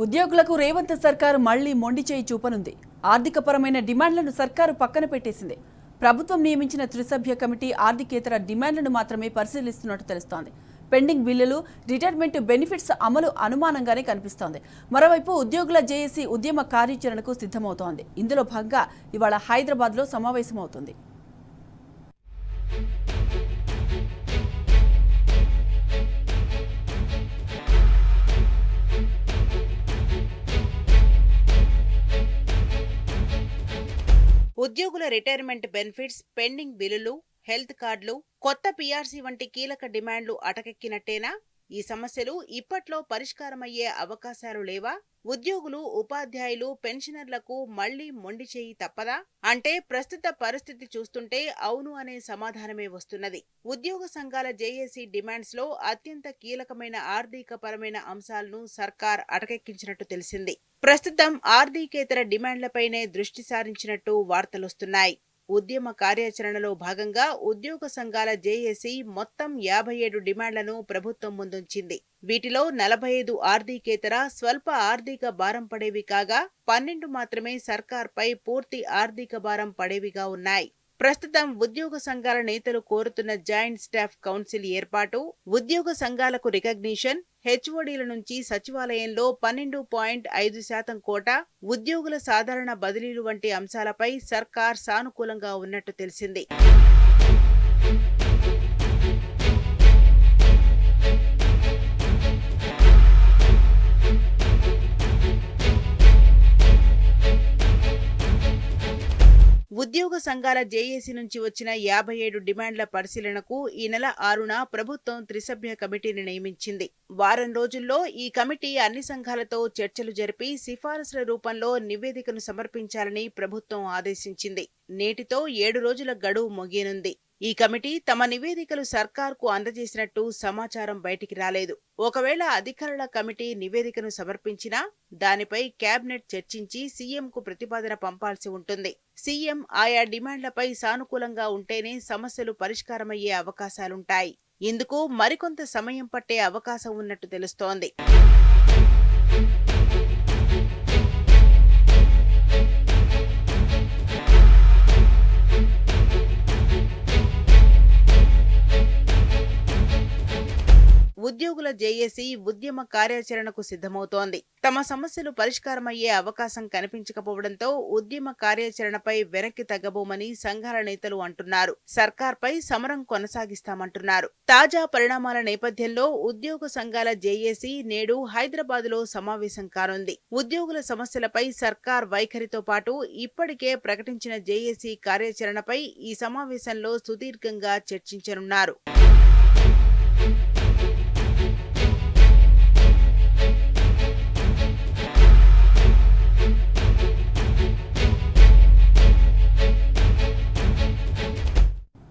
ఉద్యోగులకు రేవంత్ సర్కారు మళ్లీ మొండి చేయి చూపనుంది. ఆర్థికపరమైన డిమాండ్లను సర్కారు పక్కన పెట్టేసింది. ప్రభుత్వం నియమించిన త్రిసభ్య కమిటీ ఆర్థికేతర డిమాండ్లను మాత్రమే పరిశీలిస్తున్నట్టు తెలుస్తోంది. పెండింగ్ బిల్లులు, రిటైర్మెంట్ బెనిఫిట్స్ అమలు అనుమానంగానే కనిపిస్తోంది. మరోవైపు ఉద్యోగుల జేఏసీ ఉద్యమ కార్యాచరణకు సిద్ధమవుతోంది. ఇందులో భాగంగా ఇవాళ హైదరాబాద్లో సమావేశమవుతుంది. ఉద్యోగుల రిటైర్మెంట్ బెనిఫిట్స్, పెండింగ్ బిల్లులు, హెల్త్ కార్డులు, కొత్త పీఆర్సీ వంటి కీలక డిమాండ్లు అటకెక్కినట్టేనా? ఈ సమస్యలు ఇప్పట్లో పరిష్కారమయ్యే అవకాశాలు లేవా? ఉద్యోగులు, ఉపాధ్యాయులు, పెన్షనర్లకు మళ్లీ మొండి చేయి తప్పదా? అంటే ప్రస్తుత పరిస్థితి చూస్తుంటే అవును అనే సమాధానమే వస్తున్నది. ఉద్యోగ సంఘాల జేఏసీ డిమాండ్స్ లో అత్యంత కీలకమైన ఆర్థికపరమైన అంశాలను సర్కార్ అటకెక్కించినట్టు తెలిసింది. ప్రస్తుతం ఆర్థికేతర డిమాండ్లపైనే దృష్టి సారించినట్టు వార్తలొస్తున్నాయి. ఉద్యమ కార్యాచరణలో భాగంగా ఉద్యోగ సంఘాల జేఏసీ మొత్తం 57 డిమాండ్లను ప్రభుత్వం ముందుంచింది. వీటిలో 45 ఆర్థికేతర, స్వల్ప ఆర్థిక భారం పడేవి కాగా 12 మాత్రమే సర్కార్పై పూర్తి ఆర్థిక భారం పడేవిగా ఉన్నాయి. ప్రస్తుతం ఉద్యోగ సంఘాల నేతలు కోరుతున్న జాయింట్ స్టాఫ్ కౌన్సిల్ ఏర్పాటు, ఉద్యోగ సంఘాలకు రికగ్నిషన్, హెచ్ఓడీల నుంచి సచివాలయంలో 12.5% కోటా, ఉద్యోగుల సాధారణ బదిలీలు వంటి అంశాలపై సర్కార్ సానుకూలంగా ఉన్నట్టు తెలిసింది. ఉద్యోగ సంఘాల జేఏసీ నుంచి వచ్చిన 57 డిమాండ్ల పరిశీలనకు ఈ నెల 6న ప్రభుత్వం త్రిసభ్య కమిటీని నియమించింది. వారం రోజుల్లో ఈ కమిటీ అన్ని సంఘాలతో చర్చలు జరిపి సిఫారసుల రూపంలో నివేదికను సమర్పించాలని ప్రభుత్వం ఆదేశించింది. నేటితో 7 రోజుల గడువు ముగియనుంది. ఈ కమిటీ తమ నివేదికలు సర్కార్కు అందజేసినట్టు సమాచారం బయటికి రాలేదు. ఒకవేళ అధికారుల కమిటీ నివేదికను సమర్పించినా దానిపై కేబినెట్ చర్చించి సీఎంకు ప్రతిపాదన పంపాల్సి ఉంటుంది. సీఎం ఆయా డిమాండ్లపై సానుకూలంగా ఉంటేనే సమస్యలు పరిష్కారమయ్యే అవకాశాలుంటాయి. ఇందుకు మరికొంత సమయం పట్టే అవకాశం ఉన్నట్టు తెలుస్తోంది. ఉద్యోగుల జేఏసీ ఉద్యమ కార్యాచరణకు సిద్ధమవుతోంది. తమ సమస్యలు పరిష్కారమయ్యే అవకాశం కనిపించకపోవడంతో ఉద్యమ కార్యాచరణపై వెనక్కి తగ్గబోమని సంఘాల నేతలు అంటున్నారు. సర్కార్పై సమరం కొనసాగిస్తామంటున్నారు. తాజా పరిణామాల నేపథ్యంలో ఉద్యోగ సంఘాల జేఏసీ నేడు హైదరాబాద్లో సమావేశం కానుంది. ఉద్యోగుల సమస్యలపై సర్కార్ వైఖరితో పాటు ఇప్పటికే ప్రకటించిన జేఏసీ కార్యాచరణపై ఈ సమావేశంలో సుదీర్ఘంగా చర్చించనున్నారు.